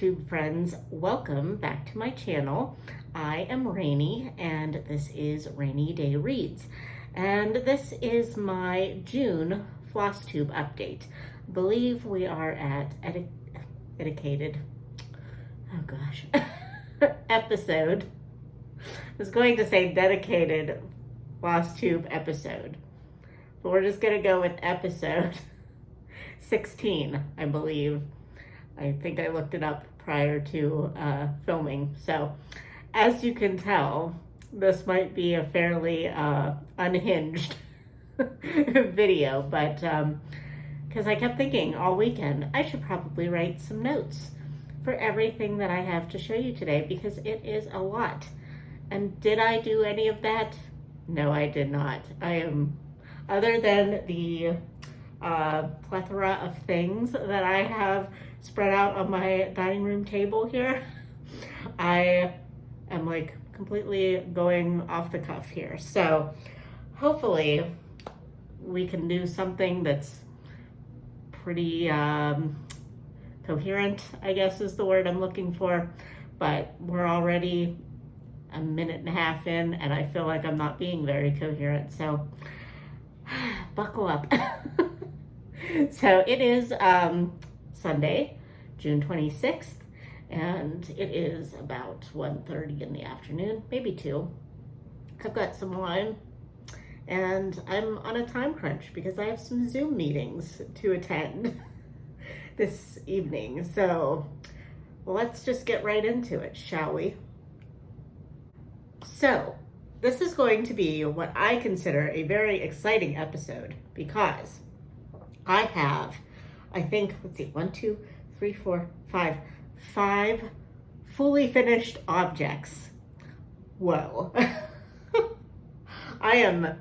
Flosstube friends, welcome back to my channel. I am Rainy and this is Rainy Day Reads. And this is my June Flosstube update. I believe we are at dedicated, oh gosh, episode. I was going to say dedicated Flosstube episode, but we're just gonna go with episode 16, I believe. I think I looked it up prior to filming. So as you can tell, this might be a fairly unhinged video, but because I kept thinking all weekend, I should probably write some notes for everything that I have to show you today because it is a lot. And did I do any of that? No, I did not. I am, other than the plethora of things that I have spread out on my dining room table here, I am like completely going off the cuff here. So hopefully we can do something that's pretty coherent, I guess is the word I'm looking for. But we're already a minute and a half in and I feel like I'm not being very coherent. So buckle up. So it is Sunday, June 26th, and it is about 1:30 in the afternoon, maybe 2. I've got some wine, and I'm on a time crunch because I have some Zoom meetings to attend this evening. So let's just get right into it, shall we? So this is going to be what I consider a very exciting episode because I have, I think, let's see, 1, 2, 3, 4, 5 fully finished objects. Whoa. I am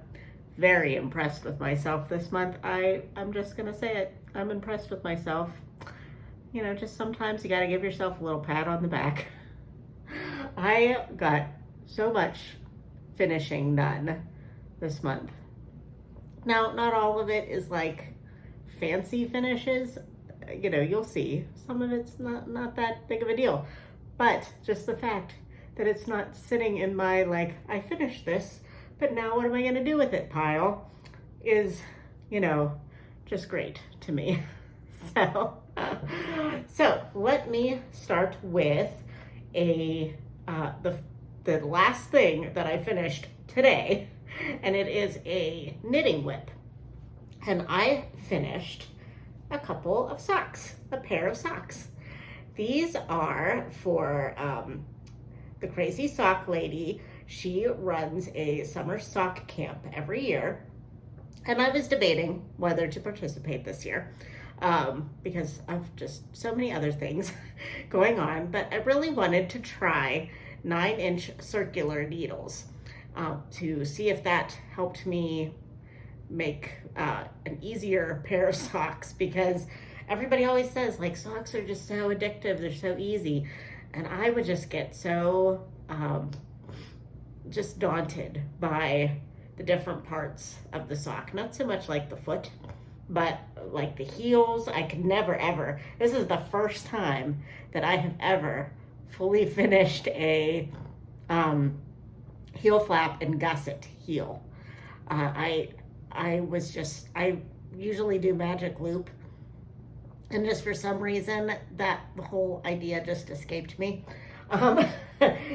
very impressed with myself this month. I'm just gonna say it. I'm impressed with myself. You know, just sometimes you gotta give yourself a little pat on the back. I got so much finishing done this month. Now, not all of it is like fancy finishes, you know, you'll see. Some of it's not that big of a deal, but just the fact that it's not sitting in my, like, I finished this, but now what am I gonna do with it pile is, you know, just great to me. So let me start with the last thing that I finished today, and it is a knitting whip. And I finished a couple of socks, a pair of socks. These are for the Crazy Sock Lady. She runs a summer sock camp every year. And I was debating whether to participate this year because of just so many other things going on. But I really wanted to try 9-inch circular needles to see if that helped me make an easier pair of socks, because everybody always says like socks are just so addictive, they're so easy, and I would just get so just daunted by the different parts of the sock. Not so much like the foot, but like the heels. I could never ever, this is the first time that I have ever fully finished a heel flap and gusset heel. I usually do magic loop, and just for some reason that the whole idea just escaped me.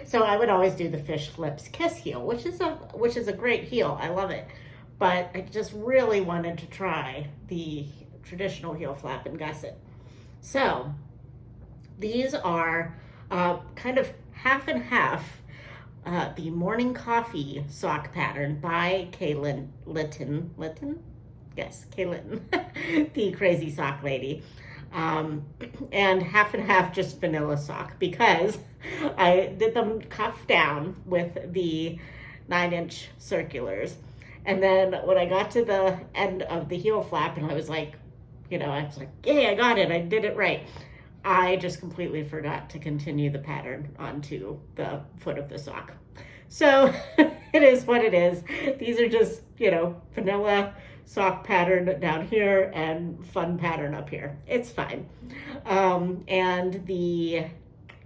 So I would always do the fish lips kiss heel, which is a great heel. I love it, but I just really wanted to try the traditional heel flap and gusset. So these are kind of half and half. The Morning Coffee sock pattern by Kay Litton? Yes, Kay Litton, the Crazy Sock Lady. And half just vanilla sock because I did them cuff down with the 9-inch circulars. And then when I got to the end of the heel flap and I was like, yay, I got it, I did it right. I just completely forgot to continue the pattern onto the foot of the sock. So it is what it is. These are just, you know, vanilla sock pattern down here and fun pattern up here. It's fine. And the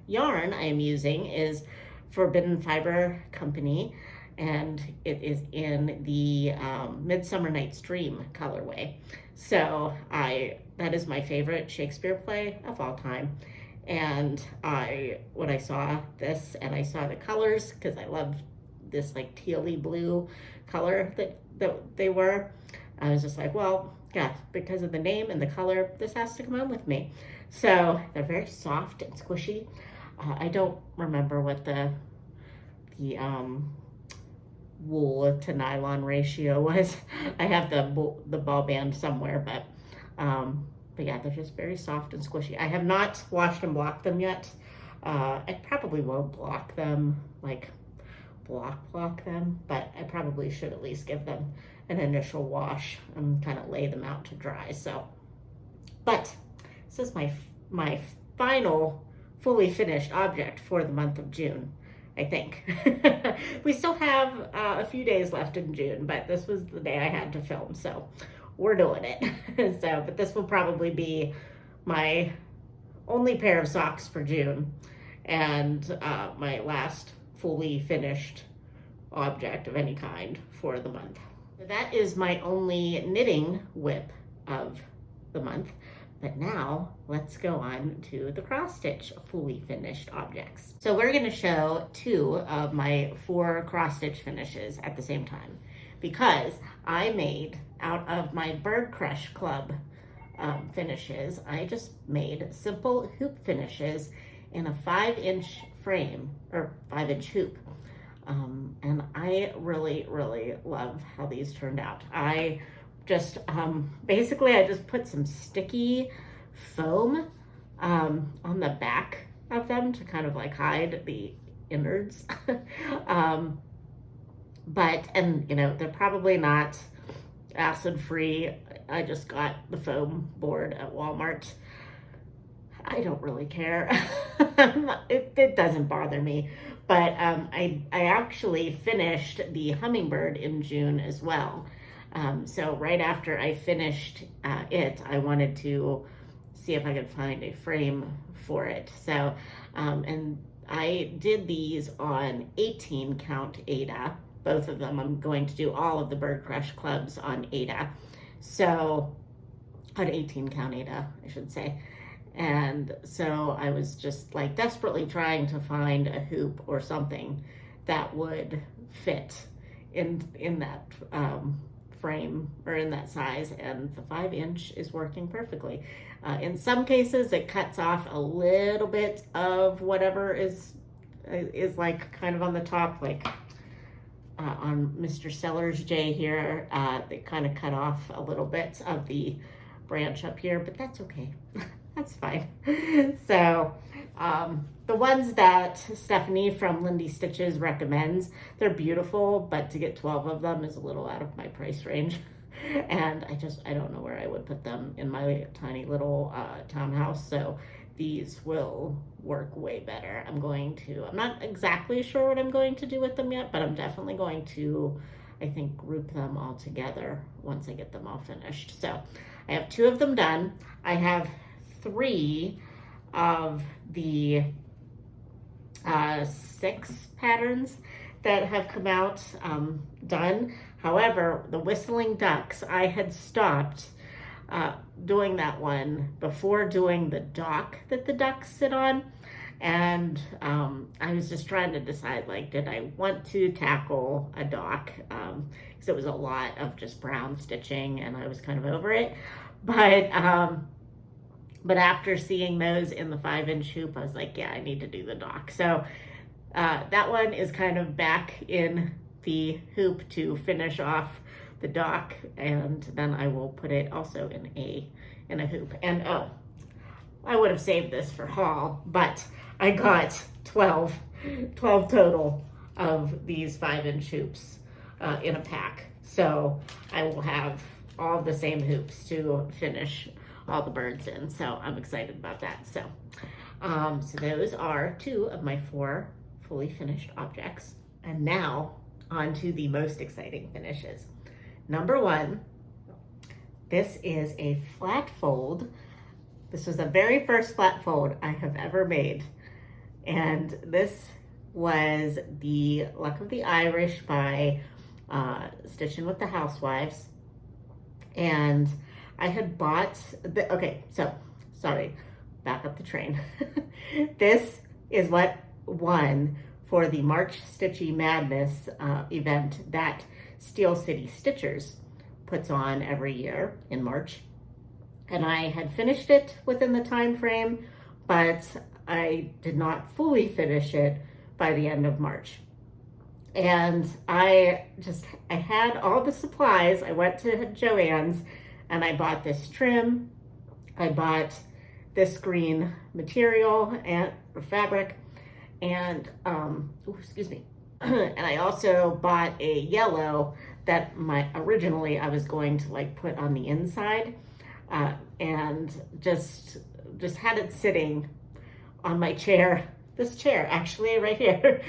yarn I am using is Forbidden Fiber Company, and it is in the Midsummer Night's Dream colorway. So that is my favorite Shakespeare play of all time. And when I saw this and I saw the colors, because I love this like tealy blue color that they were, I was just like, well, yeah, because of the name and the color, this has to come on with me. So they're very soft and squishy. I don't remember what the wool to nylon ratio was. I have the ball band somewhere, but yeah, they're just very soft and squishy. I have not washed and blocked them yet. I probably won't block them, like block them, but I probably should at least give them an initial wash and kind of lay them out to dry. So, but this is my final fully finished object for the month of June, I think. We still have a few days left in June, but this was the day I had to film, so we're doing it. So, but this will probably be my only pair of socks for June, and my last fully finished object of any kind for the month. That is my only knitting WIP of the month. But now let's go on to the cross stitch fully finished objects. So we're going to show 2 of my 4 cross stitch finishes at the same time, because I made out of my Bird Crush Club finishes, I just made simple hoop finishes in a 5-inch frame or 5-inch hoop. And I really, really love how these turned out. I just basically I just put some sticky foam on the back of them to kind of like hide the innards. And you know, they're probably not acid free. I just got the foam board at Walmart. I don't really care. It doesn't bother me. But I actually finished the hummingbird in June as well. So right after I finished it, I wanted to see if I could find a frame for it. So, and I did these on 18 count Aida, both of them. I'm going to do all of the Bird Crush clubs on Aida. So, on 18 count Aida, I should say. And so I was just like desperately trying to find a hoop or something that would fit in that frame or in that size, and the 5-inch is working perfectly. In some cases it cuts off a little bit of whatever is like kind of on the top, like on Mr. Sellers J here, they kind of cut off a little bit of the branch up here, but that's okay. That's fine. So the ones that Stephanie from Lindy Stitches recommends, they're beautiful, but to get 12 of them is a little out of my price range. And I don't know where I would put them in my tiny little townhouse. So these will work way better. I'm not exactly sure what I'm going to do with them yet, but I'm definitely going to, I think, group them all together once I get them all finished. So I have 2 of them done. I have 3 of the 6 patterns that have come out done. However, the Whistling Ducks, I had stopped doing that one before doing the dock that the ducks sit on. And I was just trying to decide, like, did I want to tackle a dock? Because it was a lot of just brown stitching and I was kind of over it. But after seeing those in the 5-inch hoop, I was like, yeah, I need to do the dock. So that one is kind of back in the hoop to finish off the dock, and then I will put it also in a hoop. And oh, I would have saved this for haul, but I got 12 total of these 5-inch hoops in a pack. So I will have all the same hoops to finish all the birds in. So I'm excited about that. So, so those are 2 of my 4 fully finished objects. And now on to the most exciting finishes. Number 1 This is a flat fold. This was the very first flat fold I have ever made. And this was the Luck of the Irish by Stitching with the Housewives. And I had bought, okay, so, sorry, back up the train. This is what won for the March Stitchy Madness event that Steel City Stitchers puts on every year in March. And I had finished it within the time frame, but I did not fully finish it by the end of March. And I had all the supplies. I went to Joann's and I bought this trim. I bought this green material or fabric, and excuse me. And I also bought a yellow that originally I was going to like put on the inside, and just had it sitting on my chair, this chair actually right here,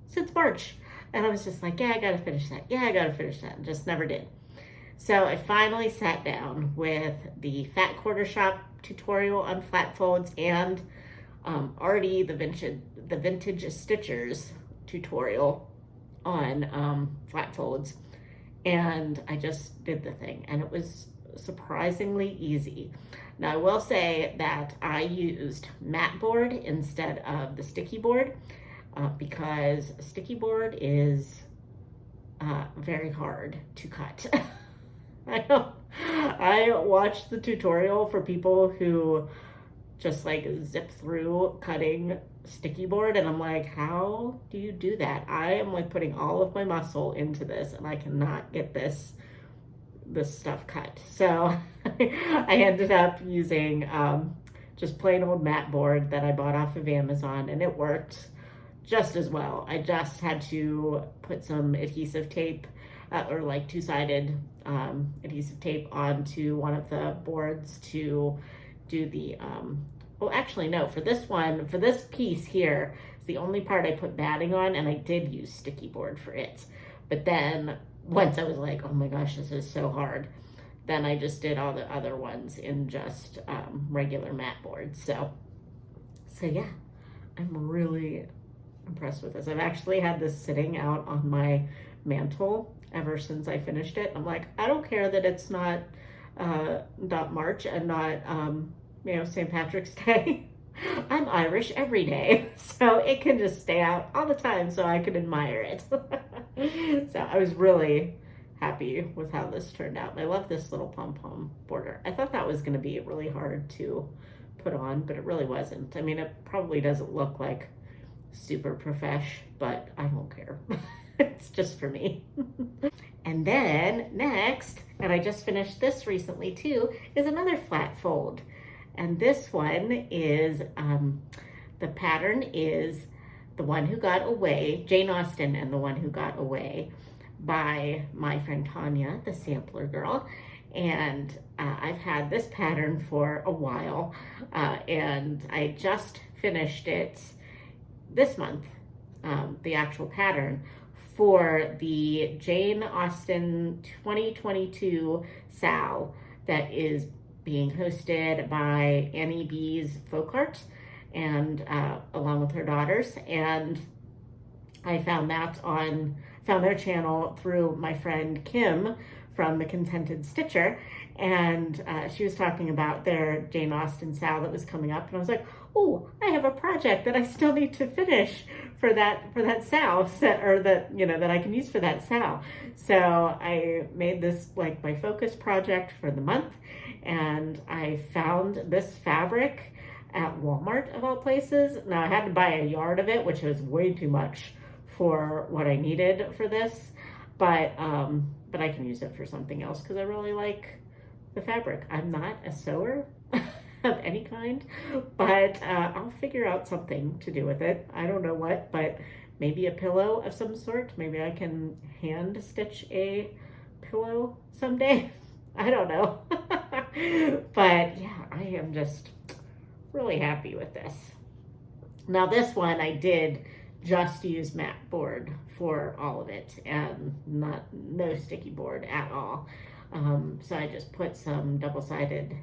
since March. And I was just like, yeah, I gotta finish that. Yeah, I gotta finish that. And just never did. So I finally sat down with the Fat Quarter Shop tutorial on flat folds and already the Vintage Stitchers tutorial on flat folds. And I just did the thing, and it was surprisingly easy. Now I will say that I used matte board instead of the sticky board because sticky board is very hard to cut. I watched the tutorial for people who just like zip through cutting sticky board, and I'm like, how do you do that? I am like putting all of my muscle into this and I cannot get this stuff cut. So I ended up using just plain old matte board that I bought off of Amazon, and it worked just as well. I just had to put some adhesive tape or like two-sided adhesive tape onto one of the boards to do the well, actually no, for this piece here is the only part I put batting on, and I did use sticky board for it. But then once I was like, oh my gosh, this is so hard, then I just did all the other ones in just regular matte board. So yeah, I'm really impressed with this. I've actually had this sitting out on my mantle ever since I finished it. I'm like, I don't care that it's not March and not St. Patrick's Day. I'm Irish every day, so it can just stay out all the time so I can admire it. So I was really happy with how this turned out. I love this little pom-pom border. I thought that was going to be really hard to put on, but it really wasn't. I mean, it probably doesn't look like super profesh, but I don't care. It's just for me. And then next, and I just finished this recently too, is another flat fold. And this one is, the pattern is The One Who Got Away, Jane Austen and The One Who Got Away, by my friend Tanya, the sampler girl. And I've had this pattern for a while, and I just finished it this month, the actual pattern, for the Jane Austen 2022 SAL that is being hosted by Annie B's Folk Art, and along with her daughters. And I found their channel through my friend Kim from The Contented Stitcher, and she was talking about their Jane Austen SAL that was coming up, and I was like, oh, I have a project that I still need to finish for that SAL set, or that I can use for that SAL. So I made this like my focus project for the month, and I found this fabric at Walmart of all places. Now I had to buy a yard of it, which was way too much for what I needed for this, but I can use it for something else because I really like the fabric. I'm not a sewer of any kind, but I'll figure out something to do with it. I don't know what, but maybe a pillow of some sort. Maybe I can hand stitch a pillow someday. I don't know. But yeah, I am just really happy with this. Now this one I did just use matte board for all of it, and no sticky board at all. So I just put some double-sided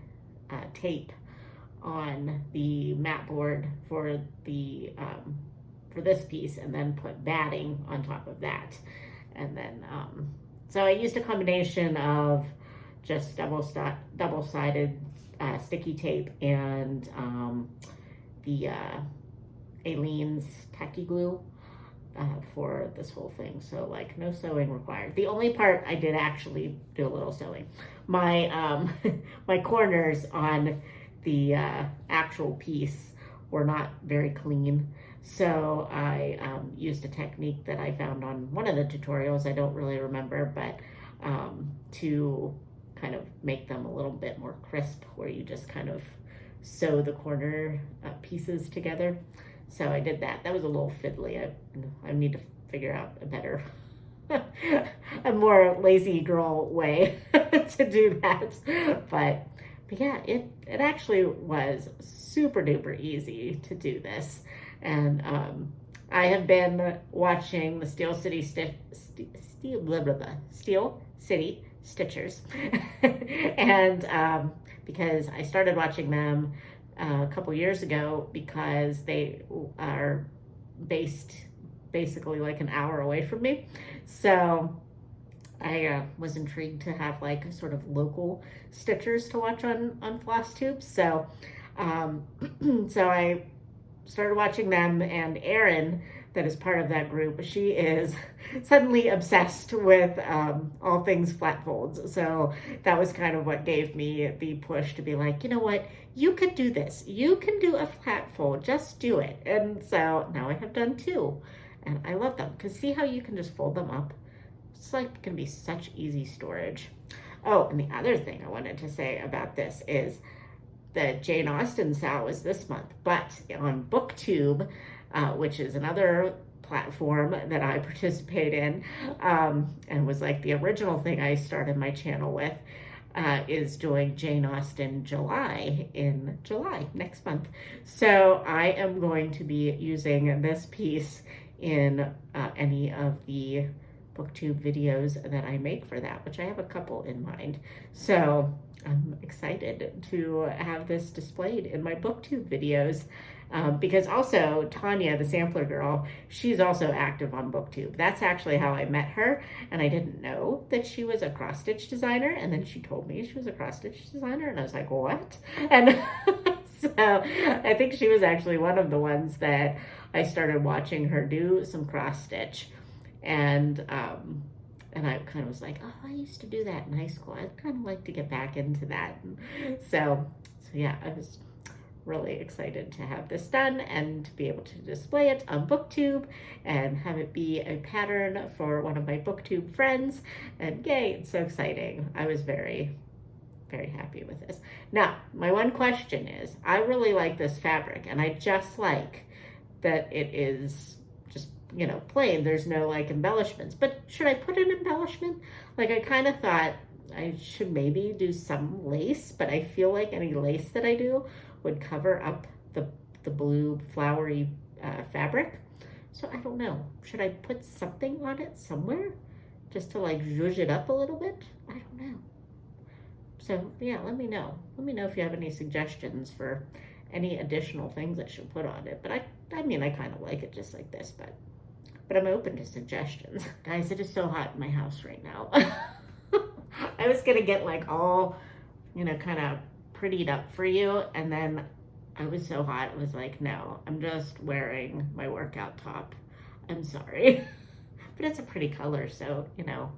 tape on the mat board for the for this piece, and then put batting on top of that. And then so I used a combination of just double-sided sticky tape and the Aleene's tacky glue for this whole thing. So like no sewing required. The only part I did actually do a little sewing. My my corners on the actual piece were not very clean. So I used a technique that I found on one of the tutorials, I don't really remember, but to kind of make them a little bit more crisp, where you just kind of sew the corner pieces together. So I did that. That was a little fiddly. I need to figure out a better, a more lazy girl way to do that. But yeah, it actually was super duper easy to do this. And I have been watching the Steel City Stitchers, and because I started watching them a couple years ago, because they are based basically like an hour away from me. So I was intrigued to have like sort of local stitchers to watch on Flosstube. So so I started watching them, and Erin, that is part of that group, she is suddenly obsessed with all things flat folds. So that was kind of what gave me the push to be like, you know what, you could do this. You can do a flat fold, just do it. And so now I have done two, and I love them, because see how you can just fold them up? It's like gonna be such easy storage. Oh, and the other thing I wanted to say about this is the Jane Austen sale was this month, but on BookTube, which is another platform that I participate in, and was like the original thing I started my channel with, is doing Jane Austen July in July next month. So I am going to be using this piece in any of the BookTube videos that I make for that, which I have a couple in mind. So I'm excited to have this displayed in my BookTube videos, because also Tanya, the sampler girl, she's also active on BookTube. That's actually how I met her, and I didn't know that she was a cross-stitch designer, and then she told me she was a cross-stitch designer, and I was like, what? And so I think she was actually one of the ones that I started watching her do some cross-stitch. And I kind of was like, oh, I used to do that in high school. I'd kind of like to get back into that. And so yeah, I was really excited to have this done and to be able to display it on BookTube and have it be a pattern for one of my BookTube friends. And yay, it's so exciting. I was very, very happy with this. Now, my one question is, I really like this fabric, and I just like that it is just, you know, plain. There's no like embellishments, but should I put an embellishment? Like, I kind of thought I should maybe do some lace, but I feel like any lace that I do would cover up the blue flowery fabric. So I don't know, should I put something on it somewhere just to like zhuzh it up a little bit? I don't know. So yeah, let me know if you have any suggestions for any additional things I should put on it. But I mean, I kind of like it just like this, but I'm open to suggestions. Guys, it is so hot in my house right now. I was gonna get like all, you know, kind of prettied up for you, and then I was so hot, I was like, no, I'm just wearing my workout top. I'm sorry. But it's a pretty color, so, you know,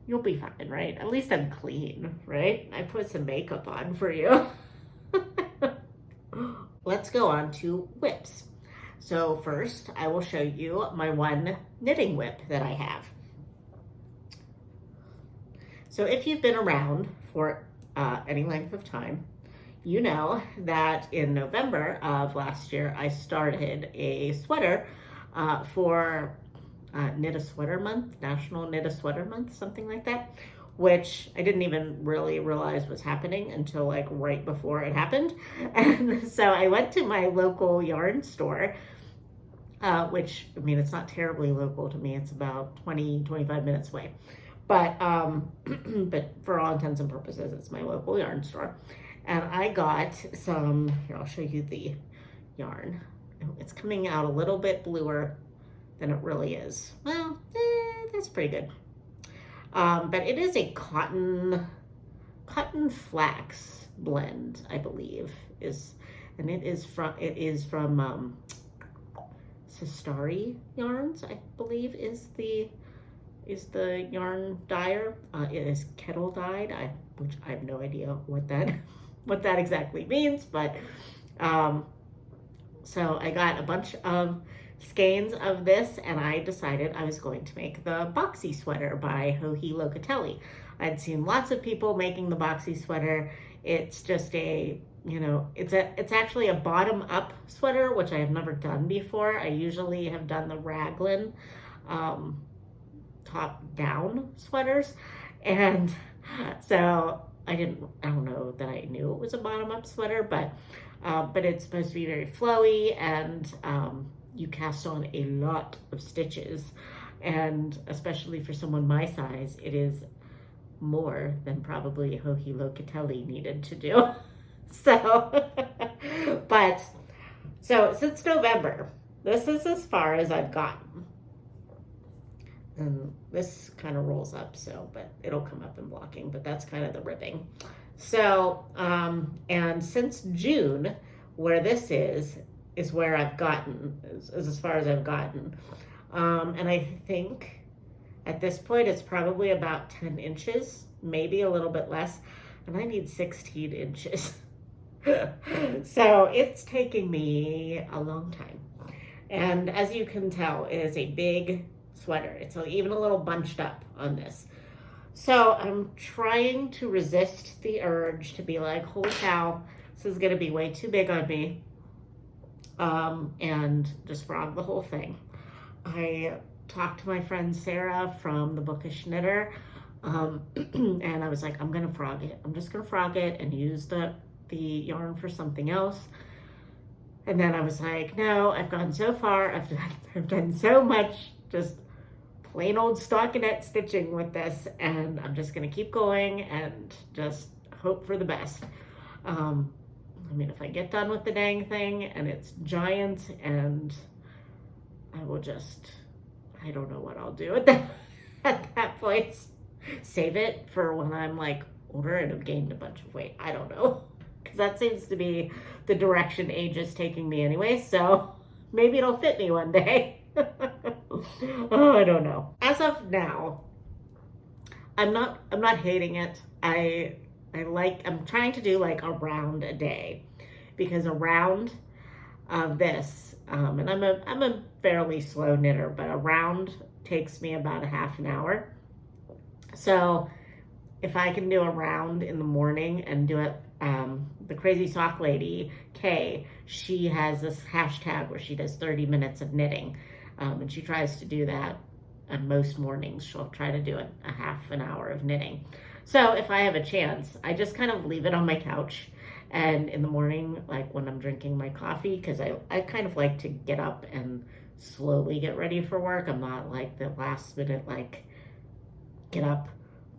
you'll be fine, right? At least I'm clean, right? I put some makeup on for you. Let's go on to whips. So first, I will show you my one knitting whip that I have. So if you've been around for any length of time, you know that in November of last year, I started a sweater for Knit a Sweater Month, National Knit a Sweater Month, something like that, which I didn't even really realize was happening until like right before it happened. And so I went to my local yarn store, which, I mean, it's not terribly local to me. It's about 20, 25 minutes away. but for all intents and purposes, it's my local yarn store. And I got some, here, I'll show you the yarn. It's coming out a little bit bluer than it really is. Well, that's pretty good. But it is a cotton flax blend, I believe, and it is from Sistari Yarns, I believe is the yarn dyer. It is kettle dyed, which I have no idea what that exactly means, but so I got a bunch of skeins of this, and I decided I was going to make the boxy sweater by Joji Locatelli. I'd seen lots of people making the boxy sweater. It's just it's actually a bottom-up sweater, which I have never done before. I usually have done the raglan top-down sweaters, and so I don't know that I knew it was a bottom-up sweater, but it's supposed to be very flowy, and you cast on a lot of stitches, and especially for someone my size, it is more than probably Joji Locatelli needed to do. So since November, this is as far as I've gotten. And this kind of rolls up, but it'll come up in blocking, but that's kind of the ribbing. So, and since June, where this is where I've gotten, is as far as I've gotten. And I think at this point, it's probably about 10 inches, maybe a little bit less, and I need 16 inches. So it's taking me a long time. And as you can tell, it is a big sweater. It's even a little bunched up on this. So I'm trying to resist the urge to be like, holy cow, this is going to be way too big on me. And just frog the whole thing. I talked to my friend Sarah from the Bookish Knitter, and I was like, I'm gonna frog it. I'm just gonna frog it and use the yarn for something else. And then I was like, no, I've gone so far. I've done so much just plain old stockinette stitching with this, and I'm just gonna keep going and just hope for the best. I mean, if I get done with the dang thing and it's giant, and I will just, I don't know what I'll do at that point. Save it for when I'm like older and have gained a bunch of weight. I don't know, because that seems to be the direction age is taking me anyway. So maybe it'll fit me one day. Oh, I don't know. As of now, I'm not hating it. I'm trying to do like a round a day, because a round of this, and I'm a fairly slow knitter, but a round takes me about a half an hour. So if I can do a round in the morning and do it, the Crazy Sock Lady, Kay, she has this hashtag where she does 30 minutes of knitting, and she tries to do that on most mornings. She'll try to do a half an hour of knitting. So if I have a chance, I just kind of leave it on my couch, and in the morning, like when I'm drinking my coffee, because I kind of like to get up and slowly get ready for work. I'm not like the last minute, like get up,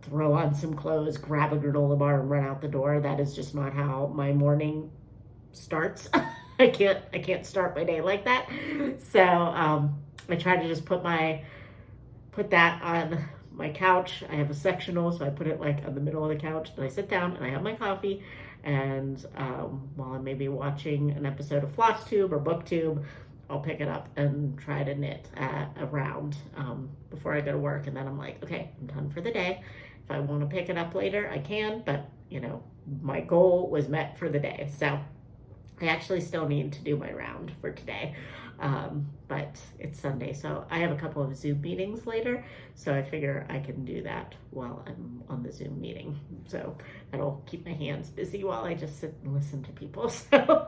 throw on some clothes, grab a granola bar and run out the door. That is just not how my morning starts. I can't start my day like that. So I try to just put that on my couch. I have a sectional, so I put it like on the middle of the couch, and I sit down and I have my coffee, and while I'm maybe watching an episode of Flosstube or BookTube, I'll pick it up and try to knit a round before I go to work, and then I'm like, okay, I'm done for the day. If I want to pick it up later, I can, but my goal was met for the day. So I actually still need to do my round for today. But it's Sunday, so I have a couple of Zoom meetings later, so I figure I can do that while I'm on the Zoom meeting. So that'll keep my hands busy while I just sit and listen to people. So,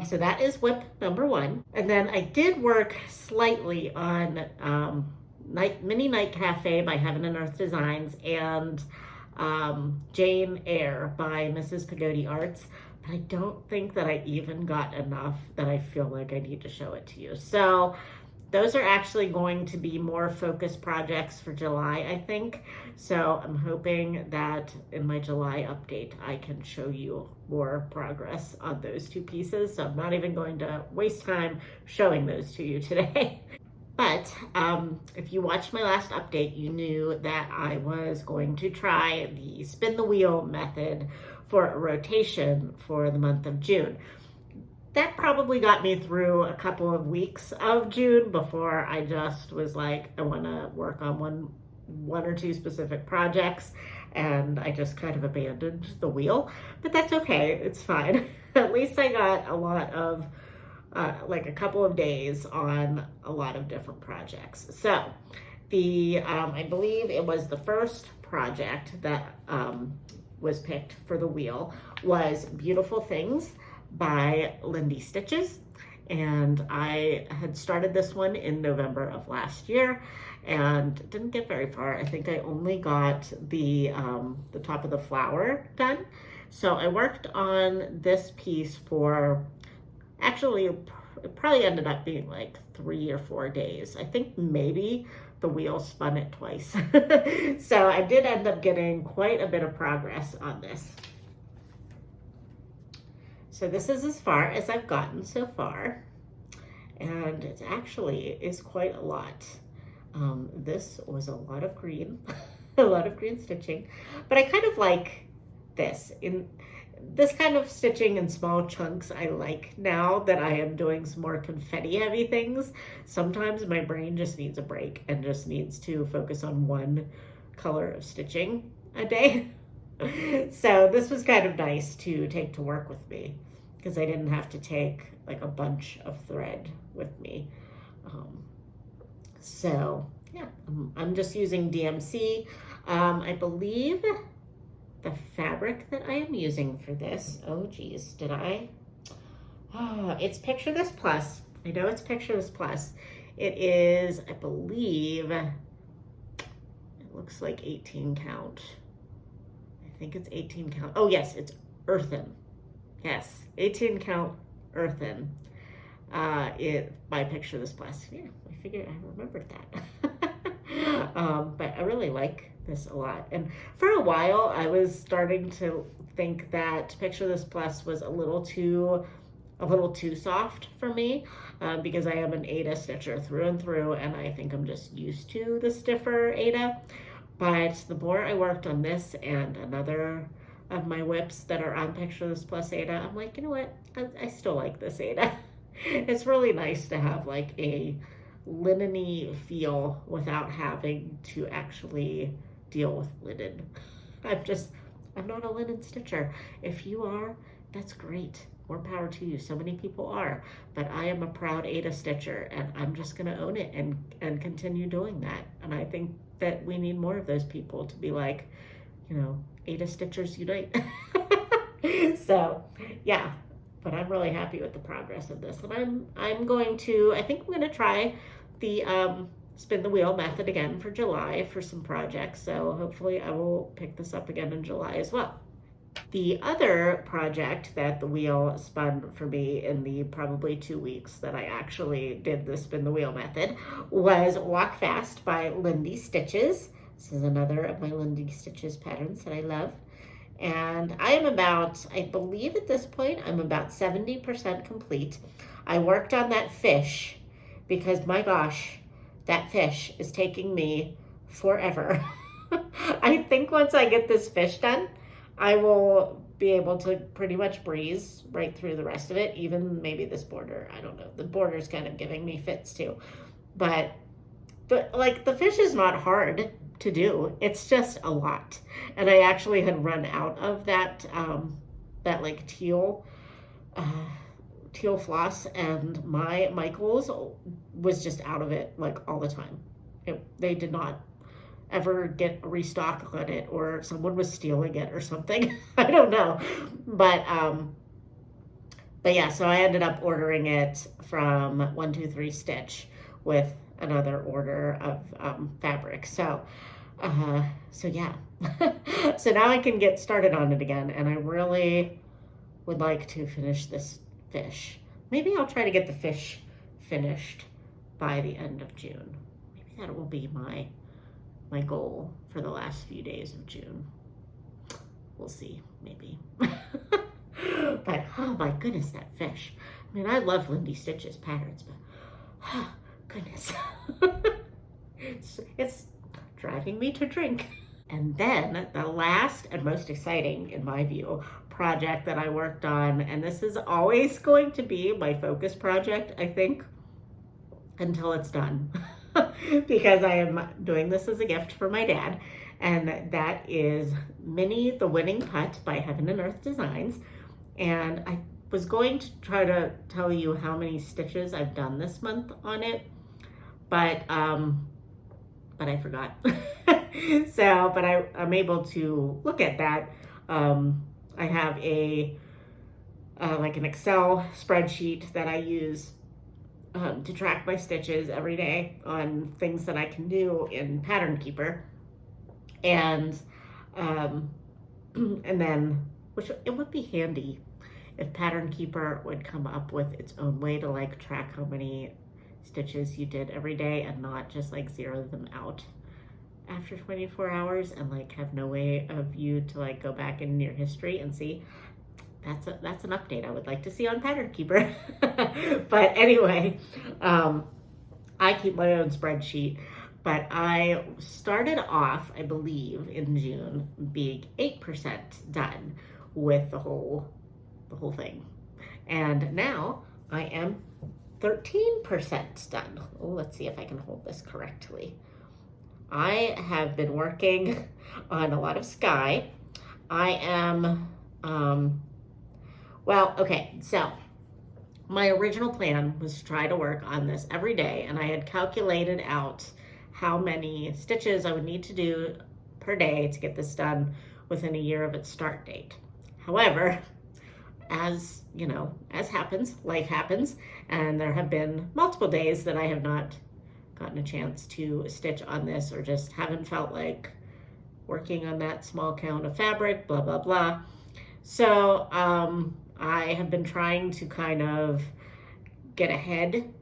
so that is whip number 1. And then I did work slightly on Mini Night Cafe by Heaven and Earth Designs and Jane Eyre by Mrs. Pagodi Arts. But I don't think that I even got enough that I feel like I need to show it to you. So those are actually going to be more focused projects for July, I think. So I'm hoping that in my July update, I can show you more progress on those two pieces. So I'm not even going to waste time showing those to you today. But if you watched my last update, you knew that I was going to try the spin the wheel method for a rotation for the month of June. That probably got me through a couple of weeks of June before I just was like, I want to work on one or two specific projects, and I just kind of abandoned the wheel. But that's okay, it's fine. At least I got a lot of like a couple of days on a lot of different projects. So I believe it was the first project that was picked for the wheel was Beautiful Things by Lindy Stitches. And I had started this one in November of last year and didn't get very far. I think I only got the top of the flower done. So I worked on this piece for, actually it probably ended up being like 3 or 4 days. I think maybe the wheel spun it twice. So I did end up getting quite a bit of progress on this. So this is as far as I've gotten so far, and it actually is quite a lot. This was a lot of green, a lot of green stitching, but I kind of like this. In this kind of stitching in small chunks I like now that I am doing some more confetti heavy things. Sometimes my brain just needs a break and just needs to focus on one color of stitching a day. So this was kind of nice to take to work with me because I didn't have to take like a bunch of thread with me. So yeah, I'm just using DMC. I believe the fabric that I am using for this, oh geez, did I? Oh, it's Picture This Plus. I know it's Picture This Plus. It is, I believe, it looks like 18 count. I think it's 18 count. Oh yes, it's earthen. Yes, 18 count earthen. By Picture This Plus. Yeah, I figured I remembered that. But I really like this a lot. And for a while, I was starting to think that Picture This Plus was a little too soft for me because I am an Aida stitcher through and through, and I think I'm just used to the stiffer Aida. But the more I worked on this and another of my whips that are on Picture This Plus Aida, I'm like, you know what? I still like this Aida. It's really nice to have like a linen-y feel without having to actually deal with linen. I'm not a linen stitcher. If you are, that's great. More power to you. So many people are, but I am a proud Aida stitcher, and I'm just going to own it and continue doing that. And I think that we need more of those people to be like, you know, Aida stitchers unite. So yeah, but I'm really happy with the progress of this, and I think I'm going to try the spin the wheel method again for July for some projects. So hopefully I will pick this up again in July as well. The other project that the wheel spun for me in the probably 2 weeks that I actually did the spin the wheel method was Walk Fast by Lindy Stitches. This is another of my Lindy Stitches patterns that I love. And I believe at this point, I'm about 70% complete. I worked on that fish because my gosh, that fish is taking me forever. I think once I get this fish done, I will be able to pretty much breeze right through the rest of it, even maybe this border. I don't know. The border's kind of giving me fits too. But the fish is not hard to do. It's just a lot. And I actually had run out of that like teal floss, and my Michaels was just out of it like all the time. They did not ever get a restock on it, or someone was stealing it or something. I don't know. But yeah, so I ended up ordering it from 123 Stitch with another order of fabric. So yeah. So now I can get started on it again, and I really would like to finish this fish. Maybe I'll try to get the fish finished by the end of June. Maybe that will be my goal for the last few days of June. We'll see, maybe. But oh my goodness, that fish. I mean, I love Lindy Stitch's patterns, but oh goodness. It's driving me to drink. And then the last and most exciting, in my view, project that I worked on, and this is always going to be my focus project, I think, until it's done. Because I am doing this as a gift for my dad, and that is Minnie the Winning Putt by Heaven and Earth Designs. And I was going to try to tell you how many stitches I've done this month on it, but I forgot. But I'm able to look at that. I have like an Excel spreadsheet that I use to track my stitches every day on things that I can do in Pattern Keeper. And then, which it would be handy if Pattern Keeper would come up with its own way to like track how many stitches you did every day and not just like zero them out after 24 hours and like have no way of you to like go back in your history and see. That's an update I would like to see on Pattern Keeper. But anyway, I keep my own spreadsheet, but I started off, I believe, in June being 8% done with the whole thing. And now I am 13% done. Oh, let's see if I can hold this correctly. I have been working on a lot of sky. I am, well, okay, so my original plan was to try to work on this every day, and I had calculated out how many stitches I would need to do per day to get this done within a year of its start date. However, as you know, as happens, life happens, and there have been multiple days that I have not gotten a chance to stitch on this, or just haven't felt like working on that small count of fabric, blah, blah, blah. So I have been trying to kind of get ahead.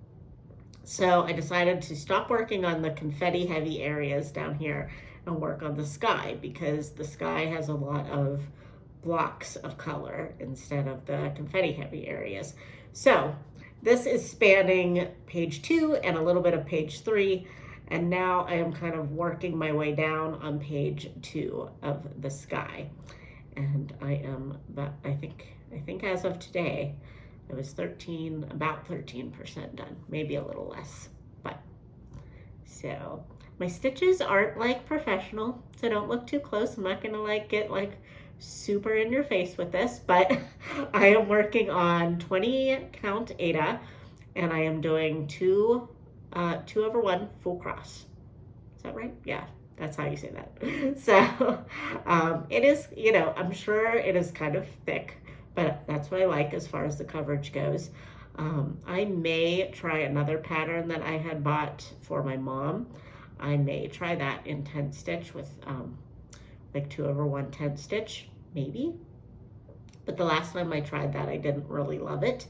So I decided to stop working on the confetti heavy areas down here and work on the sky, because the sky has a lot of blocks of color instead of the confetti heavy areas. So this is spanning page 2 and a little bit of page 3, and now I am kind of working my way down on page 2 of the sky. And I am, I think as of today, it was about 13% done, maybe a little less. But so my stitches aren't like professional, so don't look too close. I'm not gonna like get like super in your face with this, but I am working on 20 count Aida, and I am doing 2 over 1 full cross. Is that right? Yeah, that's how you say that. So it is, you know, I'm sure it is kind of thick, but that's what I like as far as the coverage goes. I may try another pattern that I had bought for my mom. I may try that in 10 stitch with like 2 over 1 10 stitch, maybe. But the last time I tried that, I didn't really love it.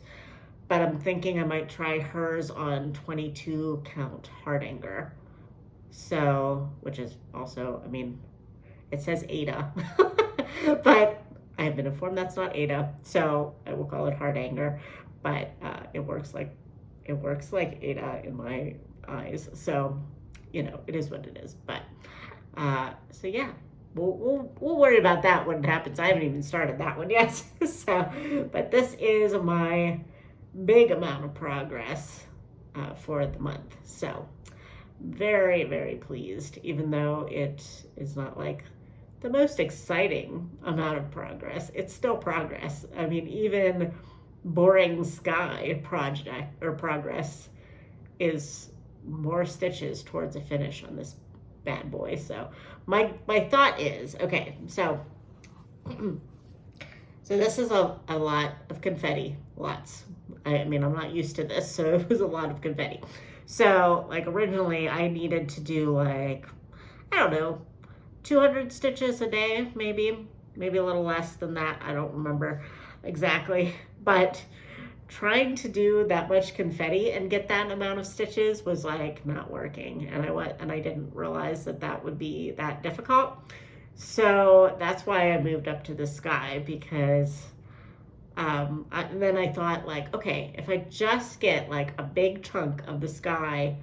But I'm thinking I might try hers on 22 count Hardanger. So, which is also, I mean, it says Aida, but I have been informed that's not Aida, so I will call it Hardanger. But it works like Aida in my eyes. So, you know, it is what it is. But so yeah, we'll worry about that when it happens. I haven't even started that one yet. So, but this is my big amount of progress for the month. So very, very pleased, even though it is not like the most exciting amount of progress. It's still progress. I mean, even boring sky project or progress is more stitches towards a finish on this bad boy. So my thought is, okay, so this is a lot of confetti, lots. I mean, I'm not used to this, so it was a lot of confetti. So like originally I needed to do like, I don't know, 200 stitches a day, maybe a little less than that. I don't remember exactly, but trying to do that much confetti and get that amount of stitches was like not working. And I didn't realize that that would be that difficult. So that's why I moved up to the sky, because then I thought, like, okay, if I just get like a big chunk of the sky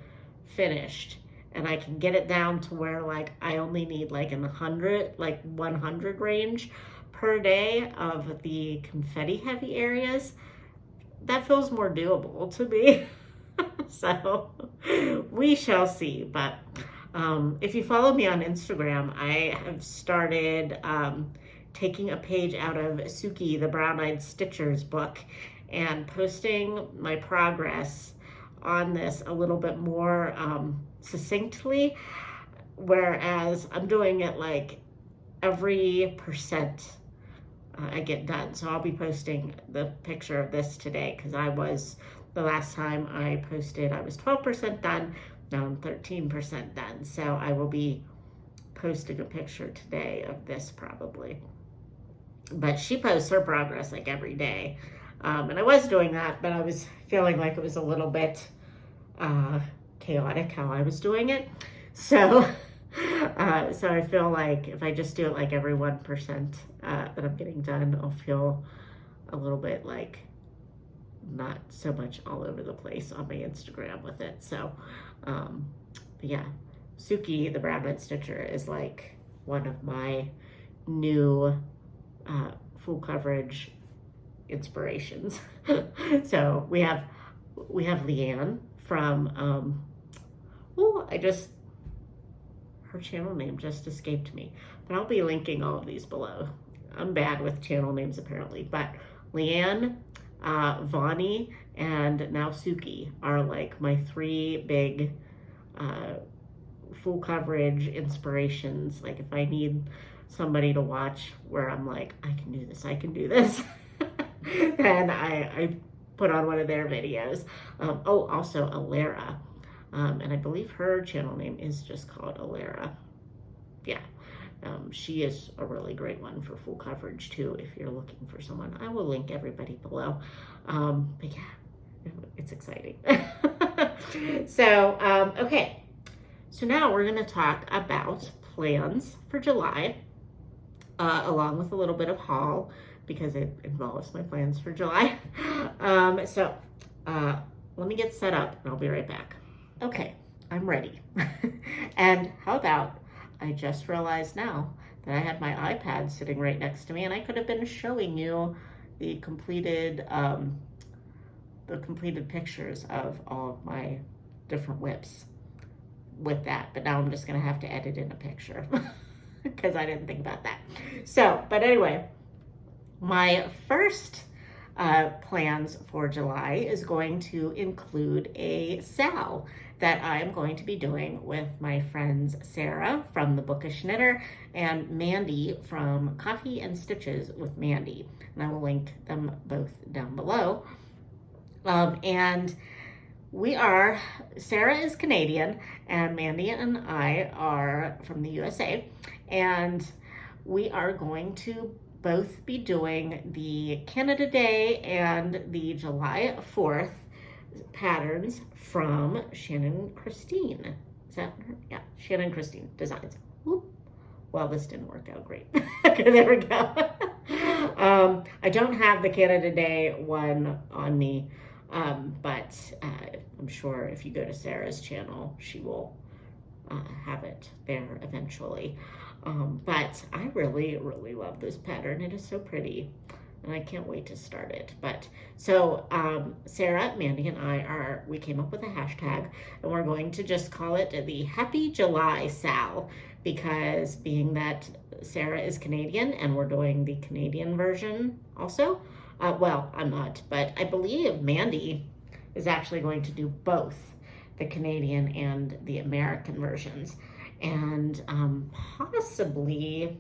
finished and I can get it down to where like I only need like in the 100 range per day of the confetti heavy areas, that feels more doable to me. So we shall see. But if you follow me on Instagram, I have started taking a page out of Suki, the Brown-Eyed Stitcher's book, and posting my progress on this a little bit more succinctly, whereas I'm doing it like every percent I get done. So I'll be posting the picture of this today, because the last time I posted, I was 12% done. Now I'm 13% done. So I will be posting a picture today of this probably. But she posts her progress like every day. And I was doing that, but I was feeling like it was a little bit chaotic how I was doing it. So so I feel like if I just do it like every 1% that I'm getting done, I'll feel a little bit like not so much all over the place on my Instagram with it. So, but yeah, Suki, the Brown-Eyed Stitcher, is like one of my new full coverage inspirations. So we have Leanne from, her channel name just escaped me, but I'll be linking all of these below. I'm bad with channel names apparently, but Leanne, Vani, and now Suki are like my three big full coverage inspirations. Like if I need somebody to watch where I'm like, I can do this, then I put on one of their videos. Also Alara. And I believe her channel name is just called Alara. Yeah. She is a really great one for full coverage too, if you're looking for someone. I will link everybody below. But yeah, it's exciting. So, okay. So now we're going to talk about plans for July, along with a little bit of haul, because it involves my plans for July. So let me get set up and I'll be right back. Okay, I'm ready. And how about, I just realized now that I had my iPad sitting right next to me, and I could have been showing you the completed pictures of all of my different whips with that. But now I'm just gonna have to edit in a picture because I didn't think about that. So, but anyway, my first plans for July is going to include a sal that I'm going to be doing with my friends Sarah from The Bookish Knitter and Mandy from Coffee and Stitches with Mandy. And I will link them both down below. And Sarah is Canadian and Mandy and I are from the USA. And we are going to both be doing the Canada Day and the July 4th patterns from Shannon Christine. Is that her? Yeah, Shannon Christine Designs. Whoop. Well, this didn't work out great. Okay, there we go. I don't have the Canada Day one on me, but I'm sure if you go to Sarah's channel, she will have it there eventually. But I really, really love this pattern. It is so pretty, and I can't wait to start it. But so Sarah, Mandy, and we came up with a hashtag, and we're going to just call it the Happy July Sal, because being that Sarah is Canadian and we're doing the Canadian version also. Well, I'm not, but I believe Mandy is actually going to do both the Canadian and the American versions. And possibly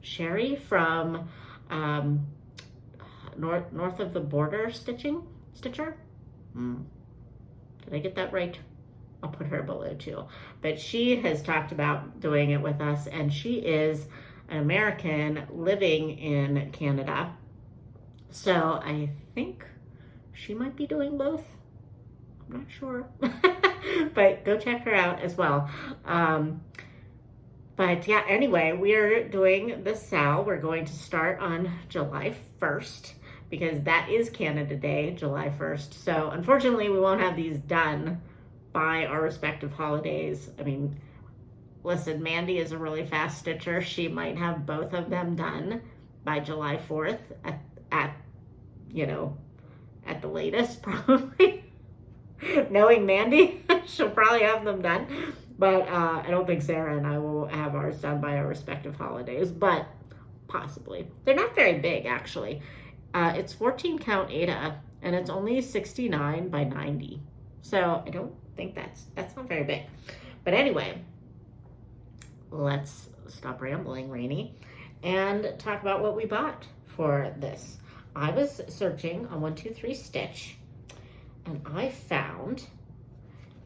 Sherry from North of the Border Stitcher. Did I get that right? I'll put her below too. But she has talked about doing it with us, and she is an American living in Canada. So I think she might be doing both. I'm not sure. But go check her out as well. But yeah, anyway, we're doing the SAL. We're going to start on July 1st because that is Canada Day, July 1st. So unfortunately, we won't have these done by our respective holidays. I mean, listen, Mandy is a really fast stitcher. She might have both of them done by July 4th at you know, at the latest, probably. Knowing Mandy, she'll probably have them done. But I don't think Sarah and I will have ours done by our respective holidays, but possibly. They're not very big, actually. It's 14 count Aida, and it's only 69 by 90. So I don't think that's not very big. But anyway, let's stop rambling, Rainy, and talk about what we bought for this. I was searching on 123 Stitch, and I found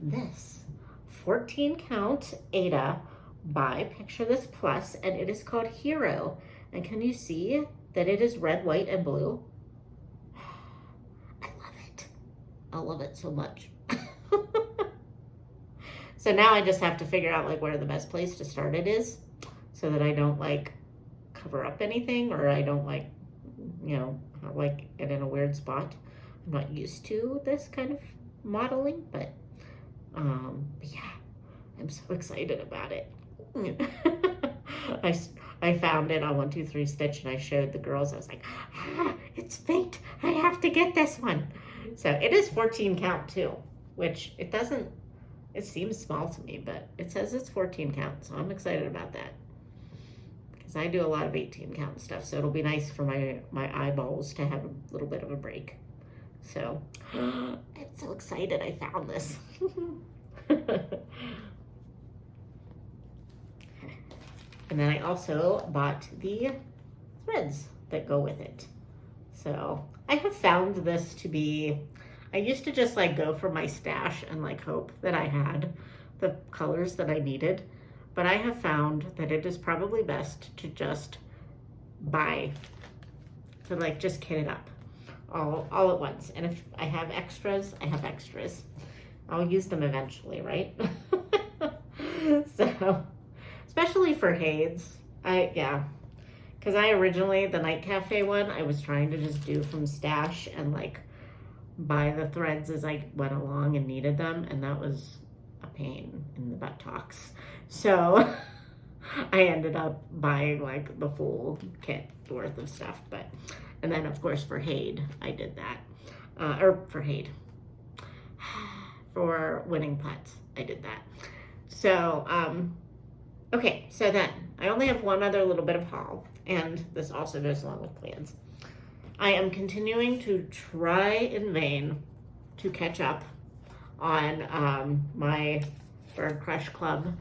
this 14 count Aida by Picture This Plus, and it is called Hero. And can you see that it is red, white, and blue? I love it. I love it so much. So now I just have to figure out like where the best place to start it is so that I don't like cover up anything, or I don't like, you know, like it in a weird spot. I'm not used to this kind of modeling, but yeah, I'm so excited about it. I found it on 123 Stitch, and I showed the girls. I was like, it's fate. I have to get this one. So it is 14 count too, which it seems small to me, but it says it's 14 count. So I'm excited about that because I do a lot of 18 count stuff. So it'll be nice for my eyeballs to have a little bit of a break. So I'm so excited I found this. And then I also bought the threads that go with it. So I have found this to be, I used to just like go for my stash and like hope that I had the colors that I needed. But I have found that it is probably best to just buy, to like just kit it up all at once. And if I have extras, I have extras. I'll use them eventually, right? So, especially for Hayes, because I originally, the Night Cafe one, I was trying to just do from stash and like buy the threads as I went along and needed them, and that was a pain in the buttocks. So I ended up buying like the full kit worth of stuff. And then of course for Hayes, I did that, or for Hayes, for Winning Putts, I did that. So, okay, so then I only have one other little bit of haul, and this also goes along with plans. I am continuing to try in vain to catch up on my Bird Crush Club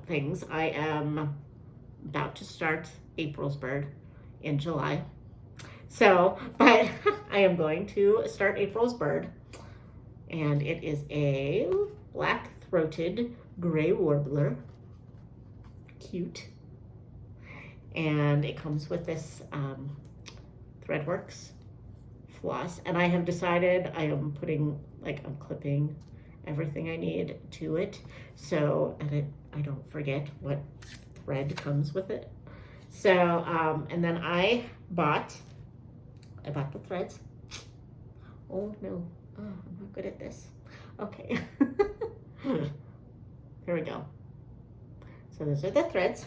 things. I am about to start April's Bird in July. So, but I am going to start April's Bird, and it is a black-throated gray warbler. Cute. And it comes with this Threadworks floss, and I have decided I am putting, like, I'm clipping everything I need to it so that I don't forget what thread comes with it. So, and then I bought the threads. Oh no, oh, I'm not good at this. Okay. Here we go. So those are the threads.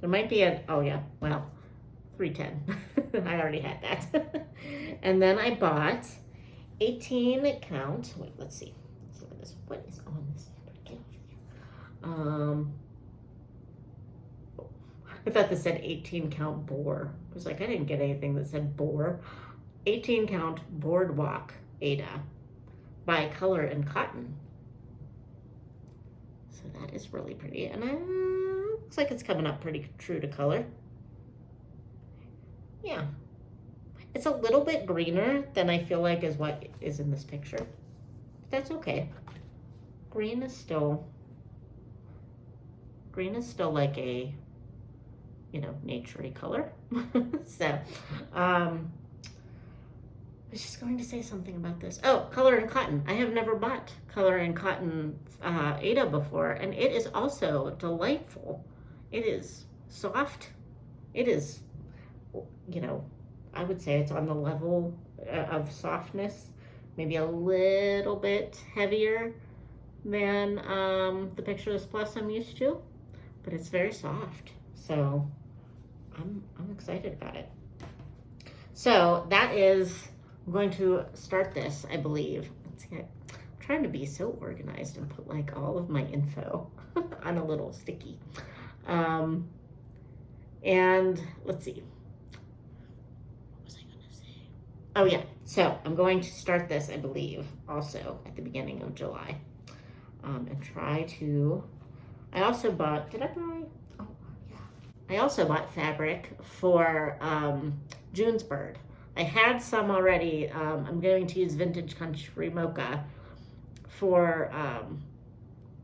There might be oh yeah, well, 310. I already had that. And then I bought 18 count. Wait, let's see. Let's look at this. What is on this? I thought this said 18 count boar. I was like, I didn't get anything that said boar. 18 count boardwalk Aida by Color and Cotton. So that is really pretty, and looks like it's coming up pretty true to color. Yeah, it's a little bit greener than I feel like is what is in this picture. But that's okay. Green is still like a, you know, naturey color. So, was just going to say something about this. Oh, Color and Cotton. I have never bought Color and Cotton Ada before, and it is also delightful. It is soft. It is, you know, I would say it's on the level of softness, maybe a little bit heavier than the Picture This Plus I'm used to, but it's very soft. So I'm excited about it. So that is, I'm going to start this, I believe. Let's get, I'm trying to be so organized and put like all of my info on a little sticky. And let's see. What was I going to say? Oh yeah, so I'm going to start this, I believe, also at the beginning of July. And try to, I also bought, did I buy? Oh yeah. I also bought fabric for June's Bird. I had some already. I'm going to use Vintage Country Mocha for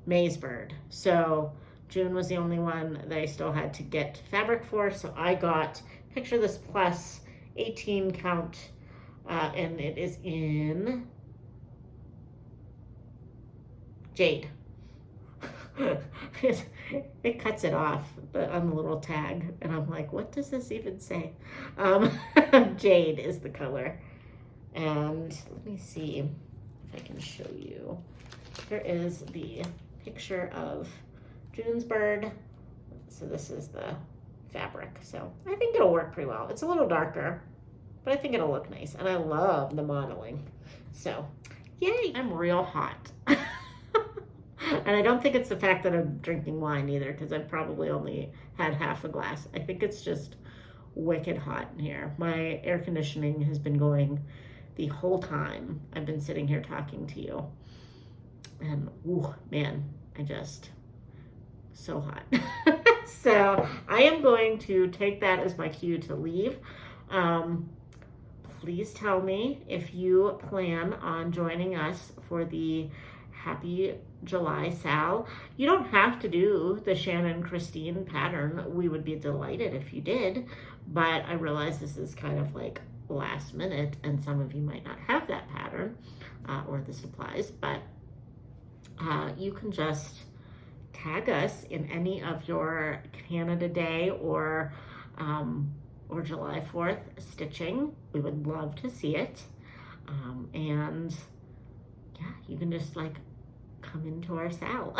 May's Bird. So June was the only one that I still had to get fabric for. So I got Picture This Plus 18 count, and it is in Jade. It cuts it off on the little tag, and I'm like, what does this even say? Jade is the color. And let me see if I can show you. Here is the picture of June's Bird. So this is the fabric. So I think it'll work pretty well. It's a little darker, but I think it'll look nice. And I love the modeling. So yay, I'm real hot. And I don't think it's the fact that I'm drinking wine either, because I've probably only had half a glass. I think it's just wicked hot in here. My air conditioning has been going the whole time I've been sitting here talking to you. And, ooh, man, so hot. So I am going to take that as my cue to leave. Please tell me if you plan on joining us for the Happy July Sal. You don't have to do the Shannon Christine pattern. We would be delighted if you did, but I realize this is kind of like last minute and some of you might not have that pattern or the supplies, but you can just tag us in any of your Canada Day or July 4th stitching. We would love to see it. And yeah, you can just like come into our sal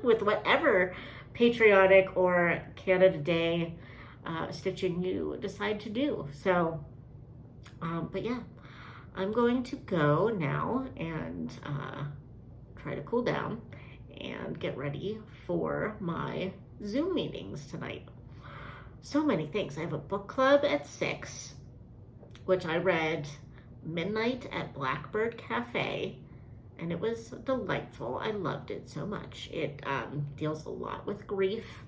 with whatever patriotic or Canada Day stitching you decide to do. So, but yeah, I'm going to go now and try to cool down and get ready for my Zoom meetings tonight. So many things. I have a book club at 6, which I read Midnight at Blackbird Cafe, and it was delightful. I loved it so much. It deals a lot with grief,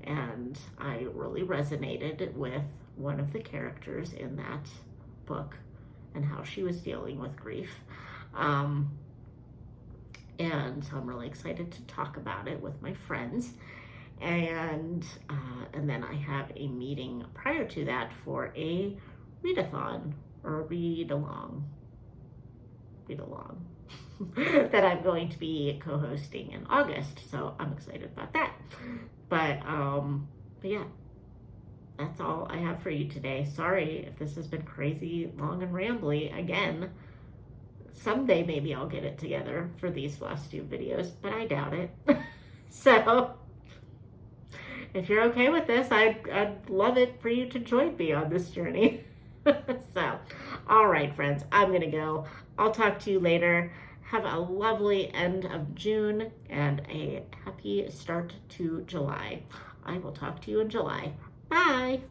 and I really resonated with one of the characters in that book and how she was dealing with grief. And so I'm really excited to talk about it with my friends. And then I have a meeting prior to that for a readathon or read-along that I'm going to be co-hosting in August. So I'm excited about that. But yeah, that's all I have for you today. Sorry if this has been crazy, long, and rambly again. Someday maybe I'll get it together for these Flosstube videos, but I doubt it. So if you're okay with this, I'd love it for you to join me on this journey. So, all right, friends, I'm going to go. I'll talk to you later. Have a lovely end of June and a happy start to July. I will talk to you in July. Bye.